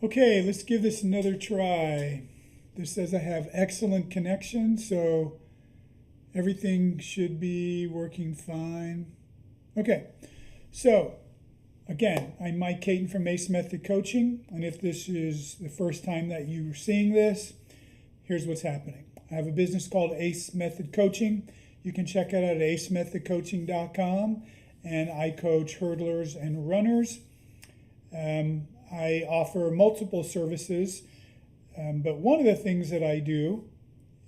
Okay, let's give this another try. This says I have excellent connection, so everything should be working fine. Okay, so again, I'm Mike Caton from Ace Method Coaching, and if this is the first time that you're seeing this, here's what's happening. I have a business called Ace Method Coaching. You can check it out at acemethodcoaching.com, and I coach hurdlers and runners. I offer multiple services, but one of the things that I do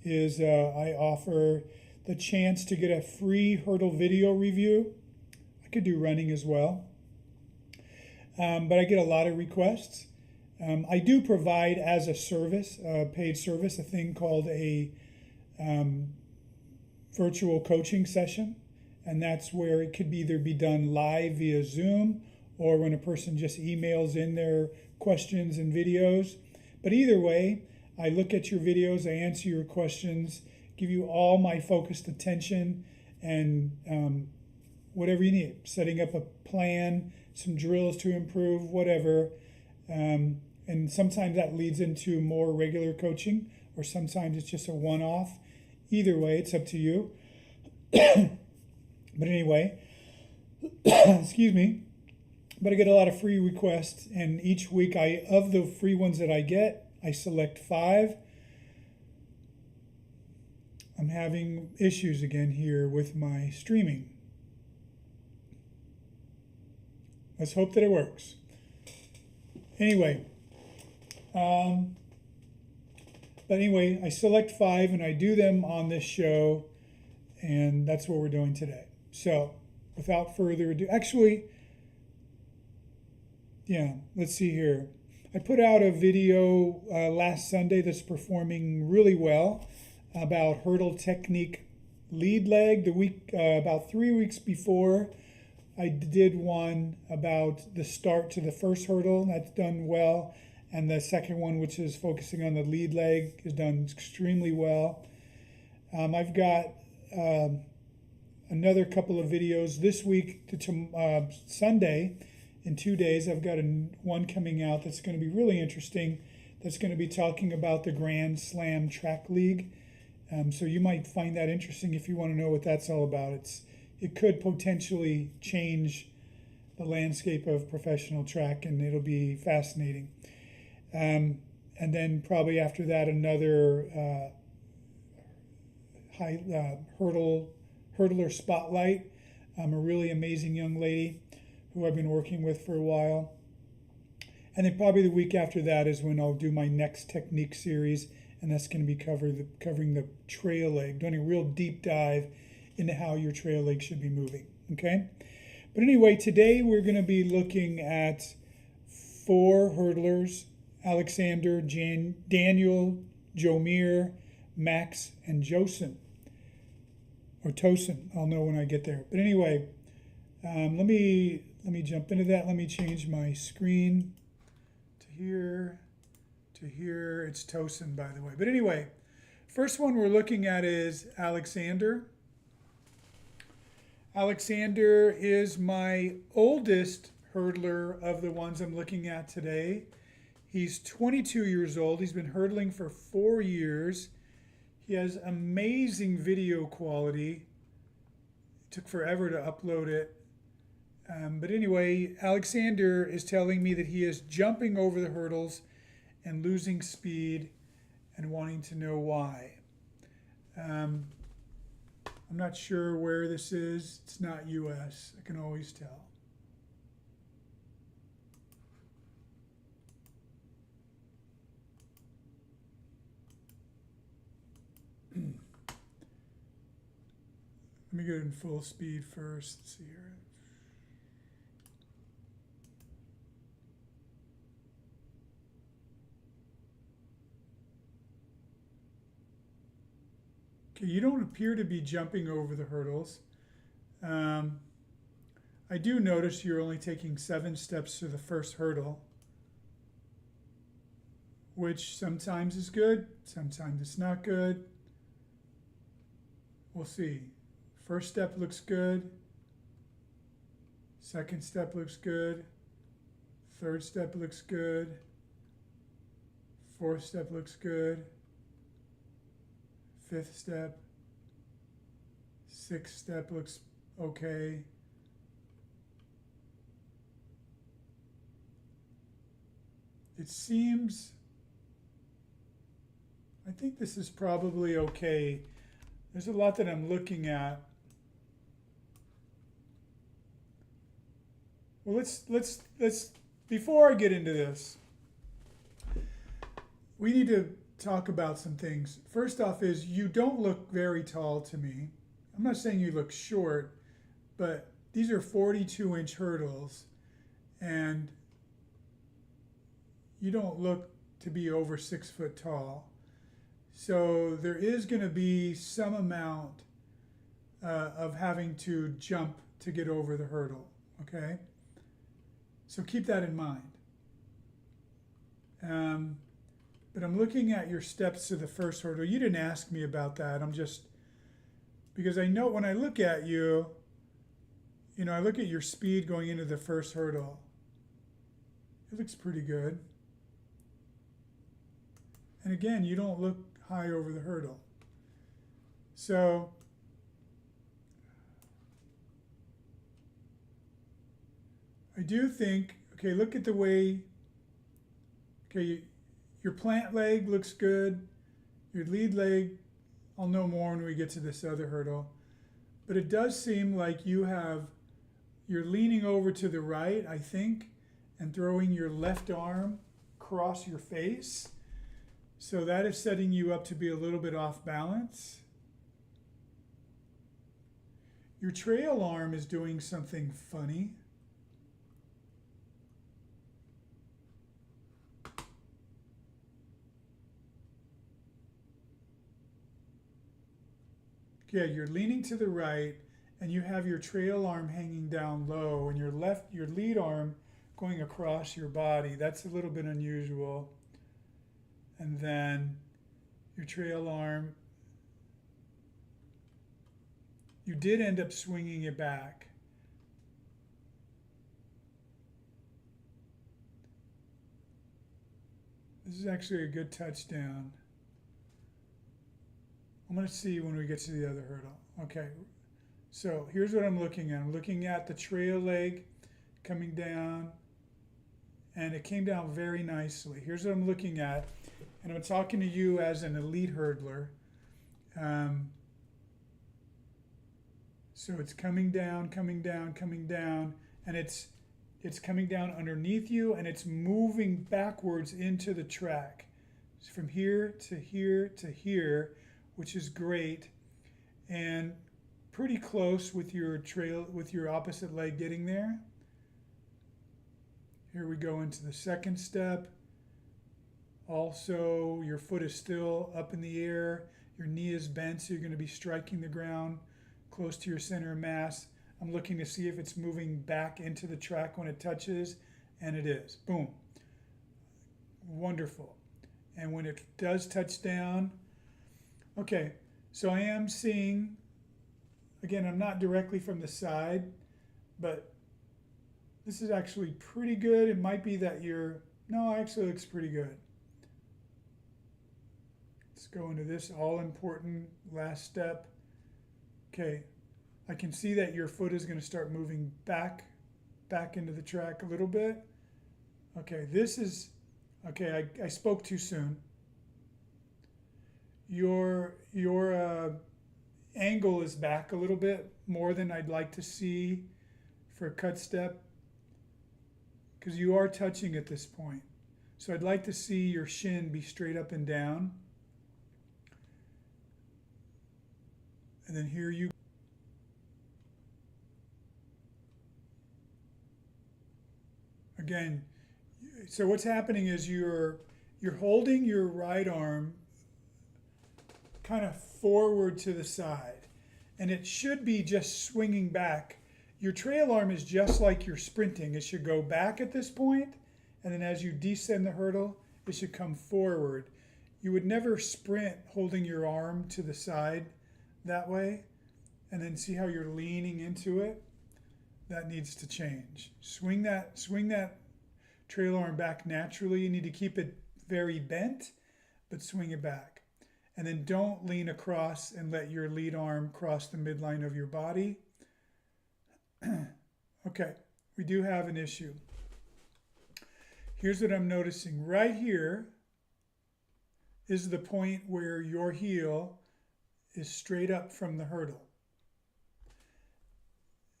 is I offer the chance to get a free hurdle video review. I could do running as well, but I get a lot of requests. I do provide as a service, a paid service, a thing called a virtual coaching session, and that's where it could either be done live via Zoom or when a person just emails in their questions and videos. But either way, I look at your videos, I answer your questions, give you all my focused attention, and whatever you need, setting up a plan, some drills to improve, whatever. And sometimes that leads into more regular coaching, or sometimes it's just a one-off. Either way, it's up to you. But anyway, excuse me. But I get a lot of free requests, and each week of the free ones that I get, I select 5. I'm having issues again here with my streaming. Let's hope that it works. Anyway, I select 5 and I do them on this show, and that's what we're doing today. So, without further ado, let's see here. I put out a video last Sunday that's performing really well about hurdle technique lead leg. The week, about 3 weeks before, I did one about the start to the first hurdle. That's done well. And the second one, which is focusing on the lead leg, is done extremely well. I've got another couple of videos this week to Sunday. In 2 days, I've got one coming out that's going to be really interesting. That's going to be talking about the Grand Slam Track League. So you might find that interesting if you want to know what that's all about. It could potentially change the landscape of professional track, and it'll be fascinating. And then probably after that, another hurdler spotlight. A really amazing young lady who I've been working with for a while. And then probably the week after that is when I'll do my next technique series, and that's going to be covering the trail leg, doing a real deep dive into how your trail leg should be moving, okay? But anyway, today we're going to be looking at 4 hurdlers: Alexander, Daniel, joeir, Max, and Josen. Or Tosen, I'll know when I get there. But anyway, let me jump into that. Let me change my screen to here, to here. It's tosen, by the way. But anyway, first one we're looking at is Alexander. Alexander is my oldest hurdler of the ones I'm looking at today. He's 22 years old. He's been hurdling for 4 years. He has amazing video quality. It took forever to upload it. But anyway, Alexander is telling me that he is jumping over the hurdles and losing speed and wanting to know why. I'm not sure where this is. It's not US. I can always tell. Let me go in full speed first. Let's see here. Okay, you don't appear to be jumping over the hurdles. I do notice you're only taking 7 steps to the first hurdle, which sometimes is good, sometimes it's not good. We'll see. First step looks good. Second step looks good. Third step looks good. Fourth step looks good. Fifth step. Sixth step looks okay. It seems, I think this is probably okay. There's a lot that I'm looking at. Well, let's before I get into this, we need to talk about some things. First off is you don't look very tall to me. I'm not saying you look short, but these are 42-inch hurdles, and you don't look to be over 6 foot tall. So there is going to be some amount of having to jump to get over the hurdle, okay? So keep that in mind. But I'm looking at your steps to the first hurdle. You didn't ask me about that. I'm just, because I know when I look at you, I look at your speed going into the first hurdle. It looks pretty good. And again, you don't look high over the hurdle. So I do think, okay, look at the way, okay, your plant leg looks good. Your lead leg, I'll know more when we get to this other hurdle. But it does seem like you're leaning over to the right, I think, and throwing your left arm across your face. So that is setting you up to be a little bit off balance. Your trail arm is doing something funny. Yeah, you're leaning to the right, and you have your trail arm hanging down low, and your lead arm going across your body. That's a little bit unusual. And then your trail arm, you did end up swinging it back. This is actually a good touchdown. I'm going to see when we get to the other hurdle. Okay, so here's what I'm looking at. I'm looking at the trail leg coming down, and it came down very nicely. Here's what I'm looking at, and I'm talking to you as an elite hurdler. So it's coming down, coming down, coming down, and it's coming down underneath you, and it's moving backwards into the track. So from here to here to here, which is great, and pretty close with your opposite leg getting there. Here we go into the second step. Also, your foot is still up in the air. Your knee is bent, so you're going to be striking the ground close to your center of mass. I'm looking to see if it's moving back into the track when it touches, and it is. Boom. Wonderful. And when it does touch down, okay, so I am seeing, again, I'm not directly from the side, but this is actually pretty good. It might be that no, it actually looks pretty good. Let's go into this all-important last step. Okay, I can see that your foot is going to start moving back into the track a little bit. Okay, I spoke too soon. Your angle is back a little bit more than I'd like to see for a cut step, because you are touching at this point. So I'd like to see your shin be straight up and down. And then here you again. So what's happening is you're holding your right arm kind of forward to the side, and it should be just swinging back. Your trail arm is just like you're sprinting. It should go back at this point, and then as you descend the hurdle, it should come forward. You would never sprint holding your arm to the side that way, and then see how you're leaning into it. That needs to change. Swing that trail arm back naturally. You need to keep it very bent, but swing it back. And then don't lean across and let your lead arm cross the midline of your body. Okay, we do have an issue. Here's what I'm noticing. Right here is the point where your heel is straight up from the hurdle.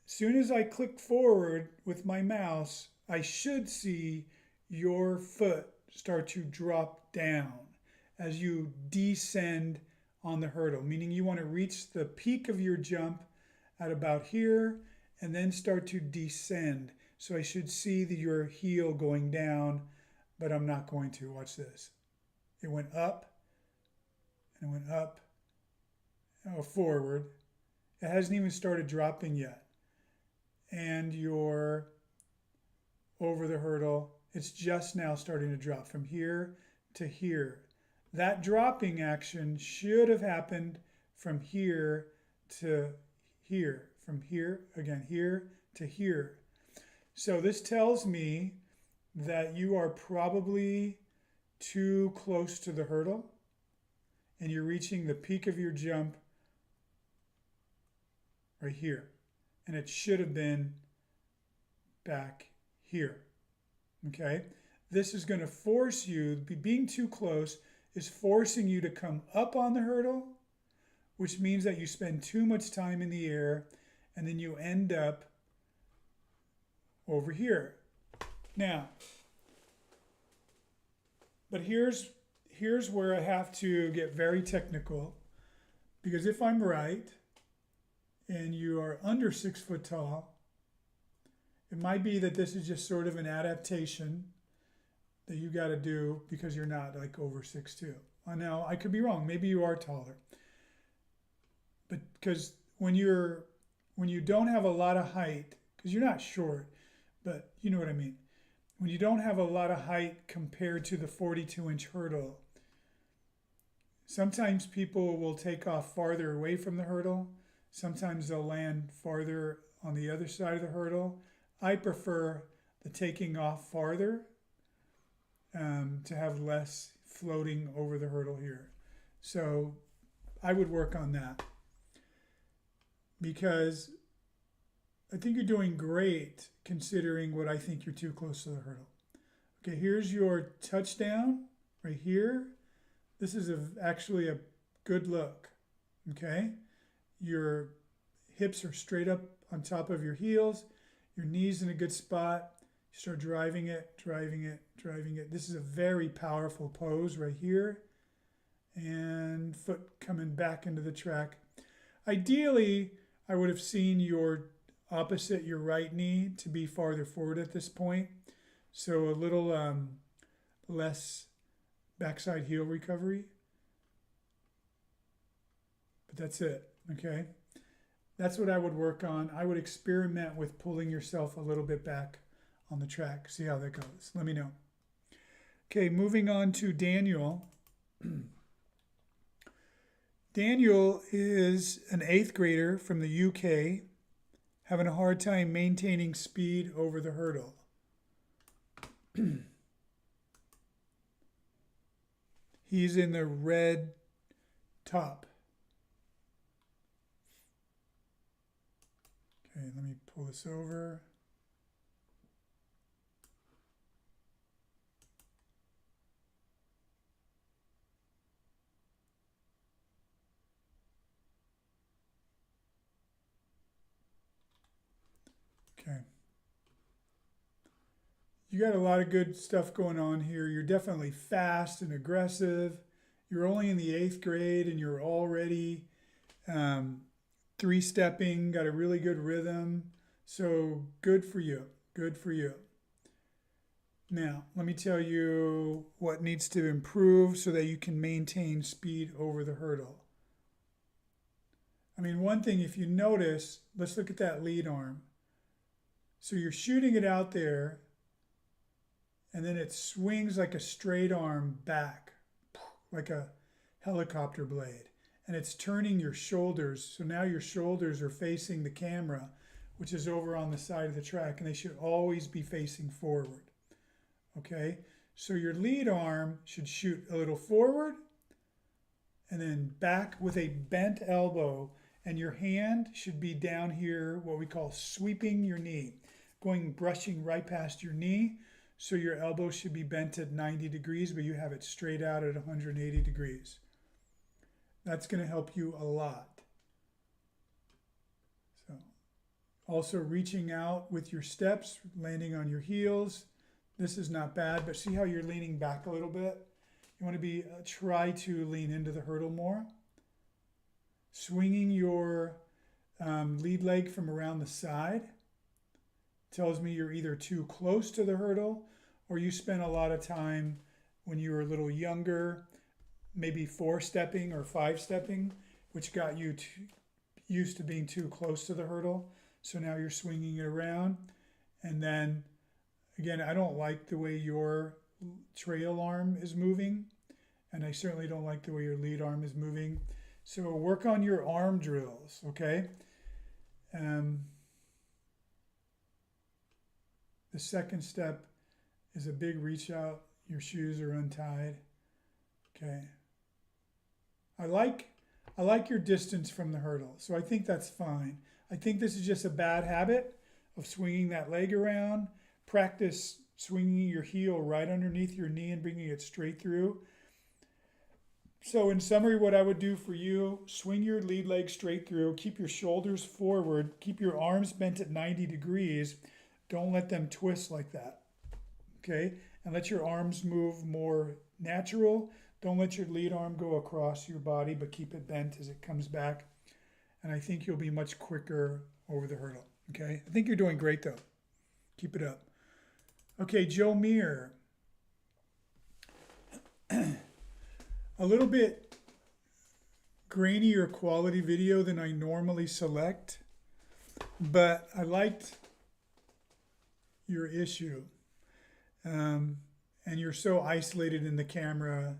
As soon as I click forward with my mouse, I should see your foot start to drop down as you descend on the hurdle, meaning you want to reach the peak of your jump at about here and then start to descend. So I should see your heel going down, but I'm not going to. Watch this. It went up and it went up, forward. It hasn't even started dropping yet. And you're over the hurdle. It's just now starting to drop from here to here. That dropping action should have happened from here to here, from here, again, here to here. So this tells me that you are probably too close to the hurdle and you're reaching the peak of your jump right here. And it should have been back here. Okay? This is going to force you, being too close is forcing you to come up on the hurdle, which means that you spend too much time in the air and then you end up over here. Now, but here's where I have to get very technical, because if I'm right and you are under 6 foot tall, it might be that this is just sort of an adaptation that you got to do because you're not like over 6'2". Now, I could be wrong. Maybe you are taller. But because when you don't have a lot of height, because you're not short, but you know what I mean. When you don't have a lot of height compared to the 42-inch hurdle, sometimes people will take off farther away from the hurdle. Sometimes they'll land farther on the other side of the hurdle. I prefer the taking off farther to have less floating over the hurdle here. So I would work on that, because I think you're doing great considering what I think you're too close to the hurdle. Okay, here's your touchdown right here. This is actually a good look. Okay, your hips are straight up on top of your heels, your knees in a good spot. You start driving it, driving it, driving it. This is a very powerful pose right here. And foot coming back into the track. Ideally, I would have seen your opposite, your right knee, to be farther forward at this point. So a little less backside heel recovery. But that's it, okay? That's what I would work on. I would experiment with pulling yourself a little bit back on the track. See how that goes. Let me know. Okay, moving on to Daniel. Daniel is an 8th grader from the UK, having a hard time maintaining speed over the hurdle. He's in the red top. Okay, let me pull this over. Okay. You got a lot of good stuff going on here. You're definitely fast and aggressive. You're only in the 8th grade and you're already 3-stepping, got a really good rhythm. So good for you. Good for you. Now, let me tell you what needs to improve so that you can maintain speed over the hurdle. I mean, one thing, if you notice, let's look at that lead arm. So you're shooting it out there, and then it swings like a straight arm back, like a helicopter blade. And it's turning your shoulders. So now your shoulders are facing the camera, which is over on the side of the track, and they should always be facing forward. Okay? So your lead arm should shoot a little forward and then back with a bent elbow, and your hand should be down here, what we call sweeping your knee, brushing right past your knee. So your elbow should be bent at 90 degrees, but you have it straight out at 180 degrees. That's going to help you a lot. So also reaching out with your steps, landing on your heels. This is not bad, but see how you're leaning back a little bit? You want to try to lean into the hurdle more. Swinging your lead leg from around the side tells me you're either too close to the hurdle or you spent a lot of time when you were a little younger, maybe 4-stepping or 5-stepping, which got you used to being too close to the hurdle. So now you're swinging it around. And then, again, I don't like the way your trail arm is moving, and I certainly don't like the way your lead arm is moving. So work on your arm drills, okay? The second step is a big reach out. Your shoes are untied. Okay. I like your distance from the hurdle, so I think that's fine. I think this is just a bad habit of swinging that leg around. Practice swinging your heel right underneath your knee and bringing it straight through. So in summary, what I would do for you, swing your lead leg straight through, keep your shoulders forward, keep your arms bent at 90 degrees. Don't let them twist like that, okay? And let your arms move more natural. Don't let your lead arm go across your body, but keep it bent as it comes back. And I think you'll be much quicker over the hurdle, okay? I think you're doing great, though. Keep it up. Okay, joeir. A little bit grainier quality video than I normally select, but I liked your issue. And you're so isolated in the camera,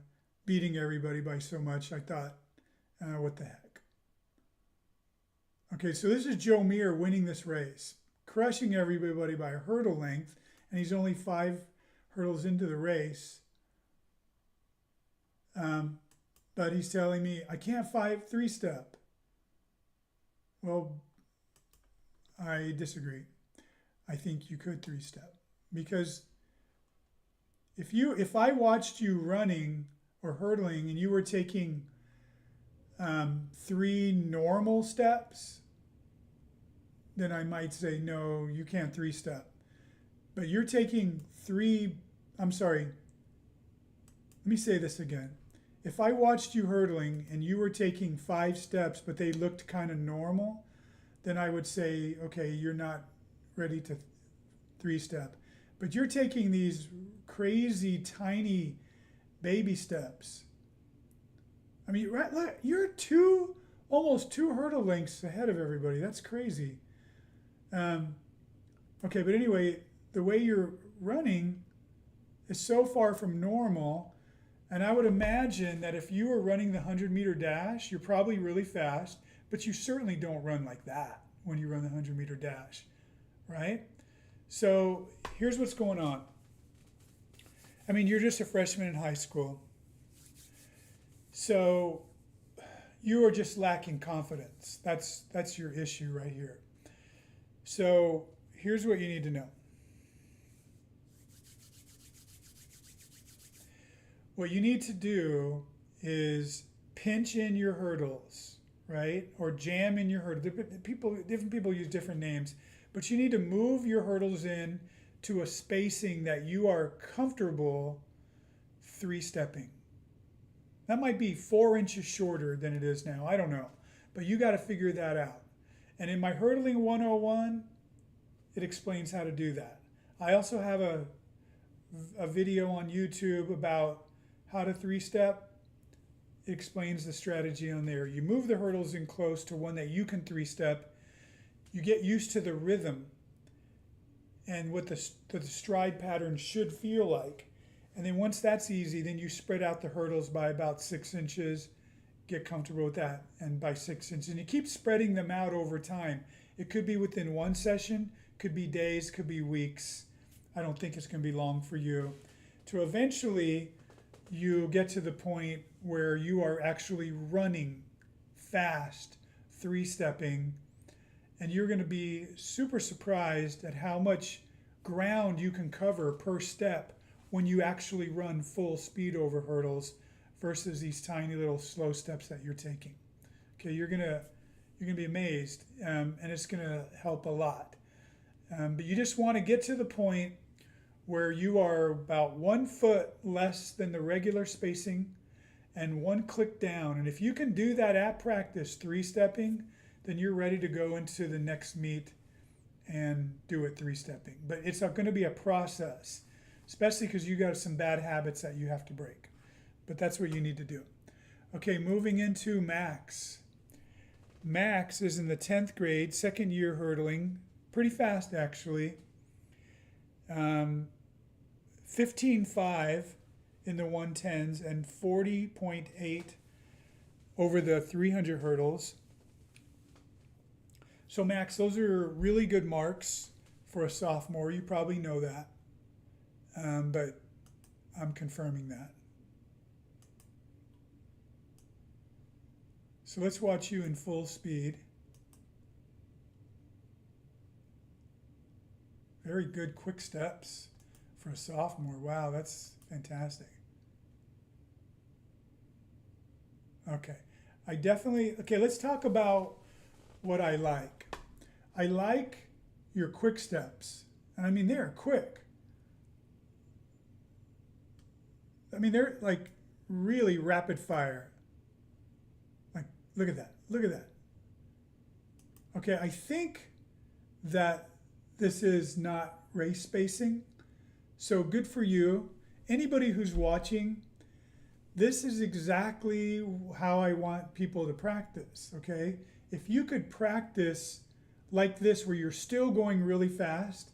beating everybody by so much, I thought, what the heck? Okay, so this is joeir winning this race, crushing everybody by a hurdle length, and he's only 5 hurdles into the race. But he's telling me, I can't 3-step. Well, I disagree. I think you could 3-step, because if I watched you running or hurdling and you were taking 3 normal steps, then I might say, no, you can't 3-step. But you're taking 3, I'm sorry, let me say this again. If I watched you hurdling and you were taking 5 steps, but they looked kind of normal, then I would say, okay, you're not ready to 3-step. But you're taking these crazy, tiny baby steps. I mean, you're almost 2 hurdle lengths ahead of everybody. That's crazy. Okay, but anyway, the way you're running is so far from normal. And I would imagine that if you were running the 100-meter dash, you're probably really fast, but you certainly don't run like that when you run the 100-meter dash, right? So here's what's going on. I mean, you're just a freshman in high school. So you are just lacking confidence. That's your issue right here. So here's what you need to know. What you need to do is pinch in your hurdles, right? Or jam in your hurdles. Different people use different names, but you need to move your hurdles in to a spacing that you are comfortable 3-stepping. That might be 4 inches shorter than it is now. I don't know, but you got to figure that out. And in my Hurdling 101, it explains how to do that. I also have a video on YouTube about how to 3-step. It explains the strategy on there. You move the hurdles in close to one that you can 3-step. You get used to the rhythm and what the stride pattern should feel like. And then once that's easy, then you spread out the hurdles by about 6 inches. Get comfortable with that, and by 6 inches. And you keep spreading them out over time. It could be within one session, could be days, could be weeks. I don't think it's going to be long for you to eventually you get to the point where you are actually running fast, three-stepping, and you're going to be super surprised at how much ground you can cover per step when you actually run full speed over hurdles versus these tiny little slow steps that you're taking. Okay, you're gonna be amazed, and it's gonna help a lot. But you just want to get to the point where you are about 1 foot less than the regular spacing and 1 click down. And if you can do that at practice, three-stepping, then you're ready to go into the next meet and do it three-stepping. But it's going to be a process, especially because you got some bad habits that you have to break. But that's what you need to do. Okay, moving into Max. Max is in the 10th grade, second year hurdling, pretty fast actually. 15.5 in the 110s and 40.8 over the 300 hurdles. So Max, those are really good marks for a sophomore. You probably know that, but I'm confirming that. So let's watch you in full speed. Very good quick steps for a sophomore. Wow, that's fantastic. Okay, okay, let's talk about what I like. I like your quick steps. And I mean, they're quick. I mean, they're like really rapid fire. Like, look at that. Look at that. Okay, I think that this is not race spacing. So good for you. Anybody who's watching, this is exactly how I want people to practice, okay? If you could practice like this where you're still going really fast,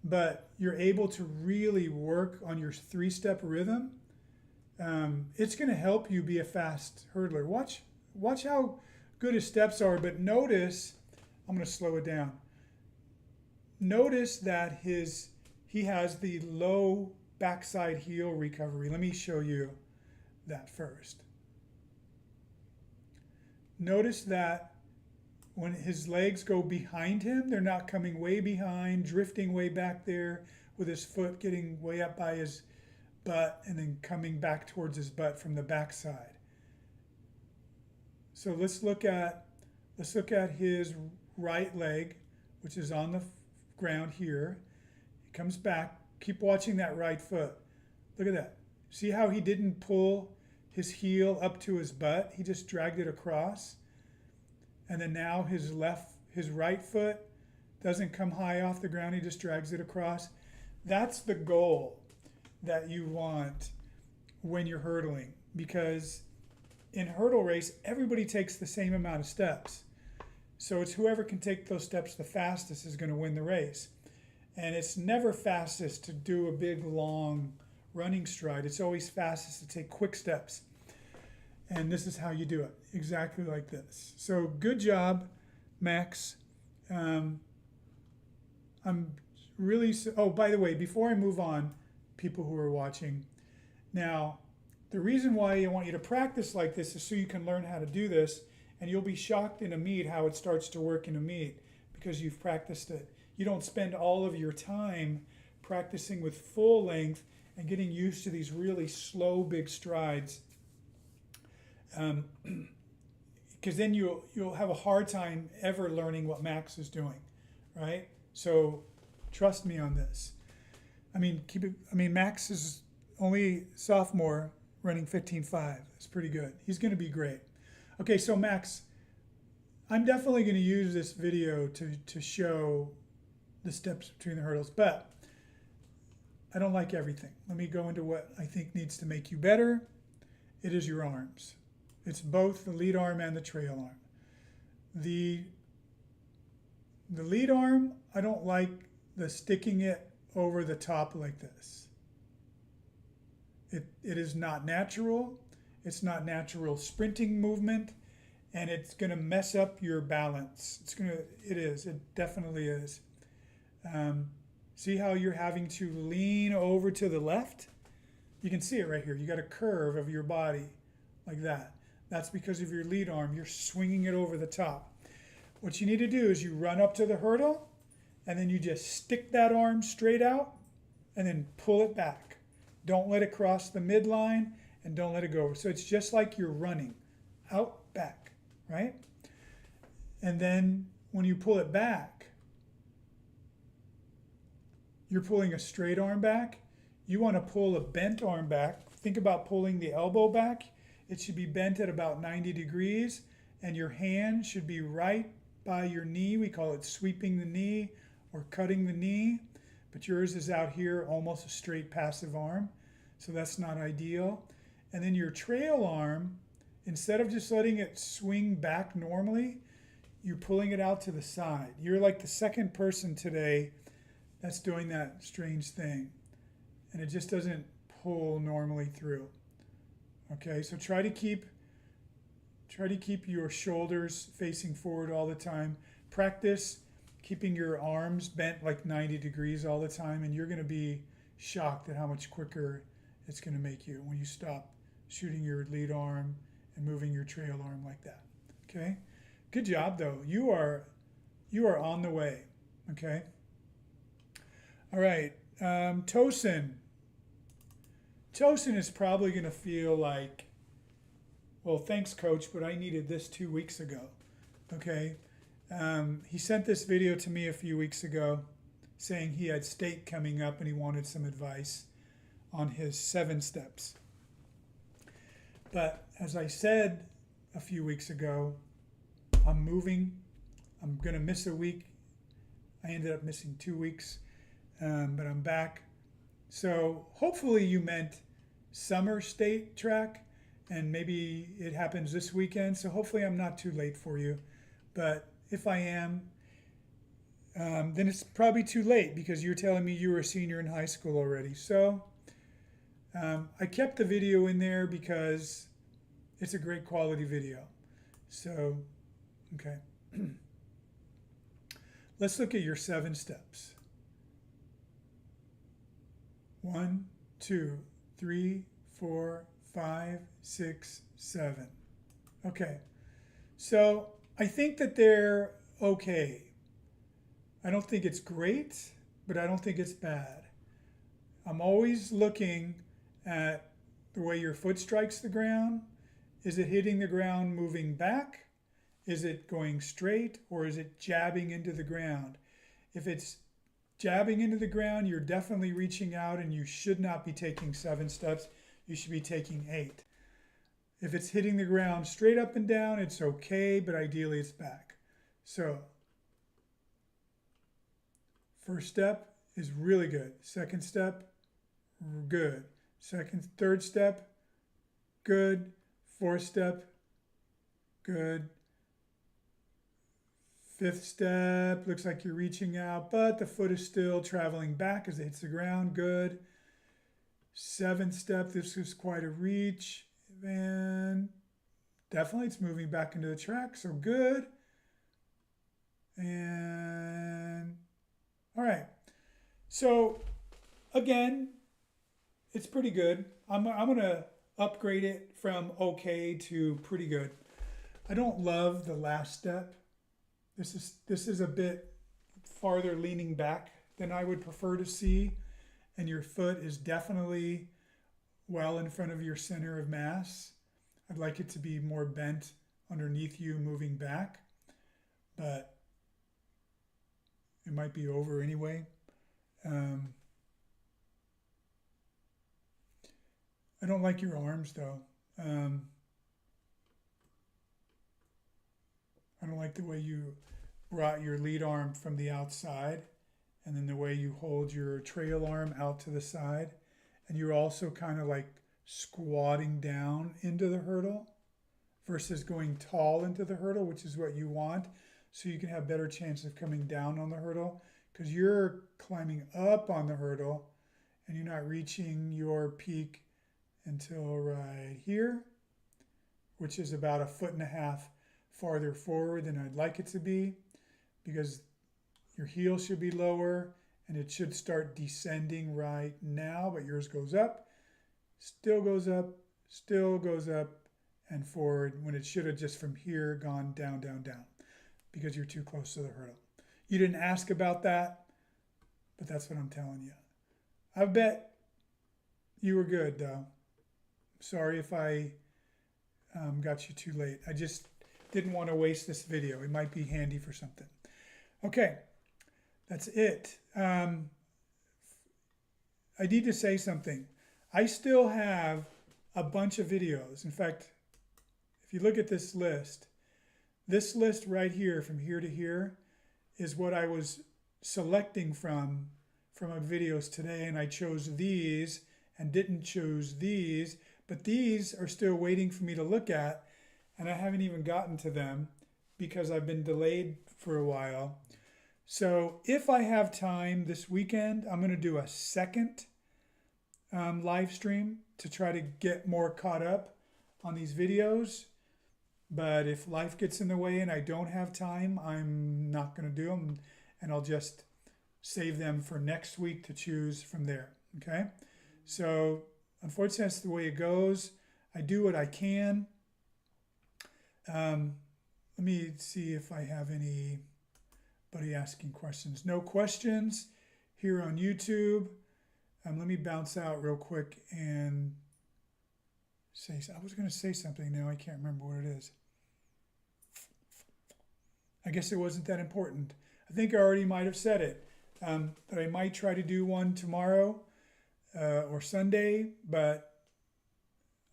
but you're able to really work on your three-step rhythm, it's going to help you be a fast hurdler. Watch how good his steps are, but notice, I'm going to slow it down. Notice that he has the low backside heel recovery. Let me show you that first. Notice that when his legs go behind him, they're not coming way behind, drifting way back there with his foot getting way up by his butt and then coming back towards his butt from the backside. So let's look at his right leg, which is on the ground here. He comes back. Keep watching that right foot. Look at that. See how he didn't pull his heel up to his butt? He just dragged it across. And then now his right foot doesn't come high off the ground. He just drags it across. That's the goal that you want when you're hurdling, because in hurdle race, everybody takes the same amount of steps. So it's whoever can take those steps the fastest is going to win the race. And it's never fastest to do a big, long running stride. It's always fastest to take quick steps. And this is how you do it, exactly like this. So good job, Max. I'm really, oh, by the way, before I move on, people who are watching, now, the reason why I want you to practice like this is so you can learn how to do this, and you'll be shocked in a meet how it starts to work in a meet because you've practiced it. You don't spend all of your time practicing with full length and getting used to these really slow, big strides. Because then you'll have a hard time ever learning what Max is doing, right? So trust me on this. I mean, Max is only sophomore running 15.5. It's pretty good. He's going to be great. Okay, so Max, I'm definitely going to use this video to show the steps between the hurdles, but I don't like everything. Let me go into what I think needs to make you better. It is your arms. It's both the lead arm and the trail arm. The lead arm, I don't like the sticking it over the top like this. It is not natural. It's not natural sprinting movement, and it's going to mess up your balance. It definitely is. See how you're having to lean over to the left You can see it right here. You got a curve of your body like that. That's because of your lead arm. You're swinging it over the top. What you need to do is you run up to the hurdle, and then you just stick that arm straight out and then pull it back. Don't let it cross the midline and don't let it go over. So it's just like you're running out, back, right? And then when you pull it back, you're pulling a straight arm back. You want to pull a bent arm back. Think about pulling the elbow back. It should be bent at about 90 degrees, and your hand should be right by your knee. We call it sweeping the knee or cutting the knee, but yours is out here, almost a straight passive arm. So that's not ideal. And then your trail arm, instead of just letting it swing back normally, you're pulling it out to the side. You're like the second person today that's doing that strange thing. And it just doesn't pull normally through. Okay, so try to keep your shoulders facing forward all the time. Practice keeping your arms bent like 90 degrees all the time, and you're going to be shocked at how much quicker it's going to make you when you stop shooting your lead arm and moving your trail arm like that. Okay, good job though. You are on the way. Okay. All right, tosen. Tosen is probably going to feel like, well, thanks, coach, but I needed this 2 weeks ago. Okay. He sent this video to me a few weeks ago saying he had state coming up and he wanted some advice on his 7 steps. But as I said a few weeks ago, I'm moving. I'm going to miss a week. I ended up missing 2 weeks, but I'm back. So hopefully you meant summer state track, and maybe it happens this weekend. So hopefully I'm not too late for you. But if I am, then it's probably too late because you're telling me you were a senior in high school already. So I kept the video in there because it's a great quality video. So, okay. Let's look at your 7 steps. 1, 2, 3, 4, 5, 6, 7. Okay. So I think that they're okay. I don't think it's great, but I don't think it's bad. I'm always looking at the way your foot strikes the ground. Is it hitting the ground moving back? Is it going straight, or is it jabbing into the ground? If it's jabbing into the ground, you're definitely reaching out and you should not be taking 7 steps. You should be taking 8. If it's hitting the ground straight up and down, it's okay, but ideally it's back. So first step is really good. Second step, good. Third step, good. Fourth step, good. Fifth step, looks like you're reaching out, but the foot is still traveling back as it hits the ground, good. 7th step, this is quite a reach. And definitely it's moving back into the track, so good. And all right. So again, it's pretty good. I'm going to upgrade it from okay to pretty good. I don't love the last step. This is a bit farther leaning back than I would prefer to see, and your foot is definitely well in front of your center of mass. I'd like it to be more bent underneath you moving back, but it might be over anyway. I don't like your arms though. I don't like the way you brought your lead arm from the outside and then the way you hold your trail arm out to the side. And you're also kind of like squatting down into the hurdle versus going tall into the hurdle, which is what you want. So you can have better chance of coming down on the hurdle because you're climbing up on the hurdle and you're not reaching your peak until right here, which is about 1.5 feet farther forward than I'd like it to be, because your heel should be lower and it should start descending right now, but yours goes up. still goes up and forward when it should have just from here gone down, down, down because you're too close to the hurdle. You didn't ask about that, but that's what I'm telling you. I bet you were good though. Sorry if I got you too late. I just didn't want to waste this video. It might be handy for something. Okay, that's it. I need to say something. I still have a bunch of videos. In fact, if you look at this list right here from here to here is what I was selecting from my videos today, and I chose these and didn't choose these, but these are still waiting for me to look at, and I haven't even gotten to them because I've been delayed for a while. So if I have time this weekend, I'm going to do a second live stream to try to get more caught up on these videos. But if life gets in the way and I don't have time, I'm not going to do them, and I'll just save them for next week to choose from there. Okay? So unfortunately, that's the way it goes. I do what I can. Let me see if I have anybody asking questions. No questions here on YouTube. Let me bounce out real quick and say, I was going to say something now. I can't remember what it is. I guess it wasn't that important. I think I already might have said it. That I might try to do one tomorrow or Sunday, but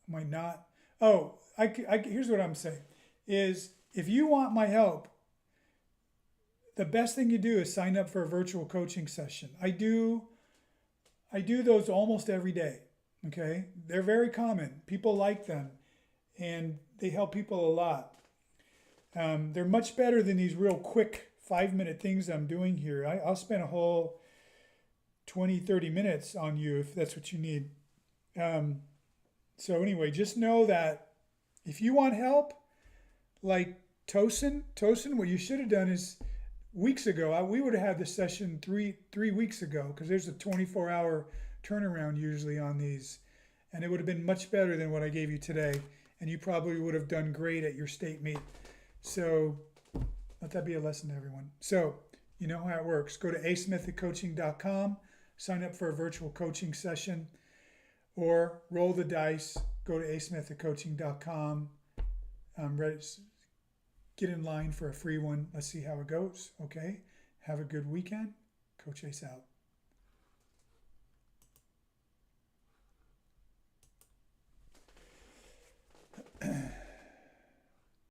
I might not. Oh, here's what I'm saying is if you want my help, the best thing you do is sign up for a virtual coaching session. I do those almost every day. Okay. They're very common. People like them and they help people a lot. They're much better than these real quick 5-minute things I'm doing here. I'll spend a whole 20-30 minutes on you if that's what you need. So anyway, just know that if you want help, like tosen, what you should have done is weeks ago, we would have had this session three weeks ago because there's a 24-hour turnaround usually on these, and it would have been much better than what I gave you today, and you probably would have done great at your state meet. So let that be a lesson to everyone. So you know how it works. Go to acemethodcoaching.com, sign up for a virtual coaching session, or roll the dice, go to acemethodcoaching.com, get in line for a free one. Let's see how it goes. Okay. Have a good weekend. Coach Ace out.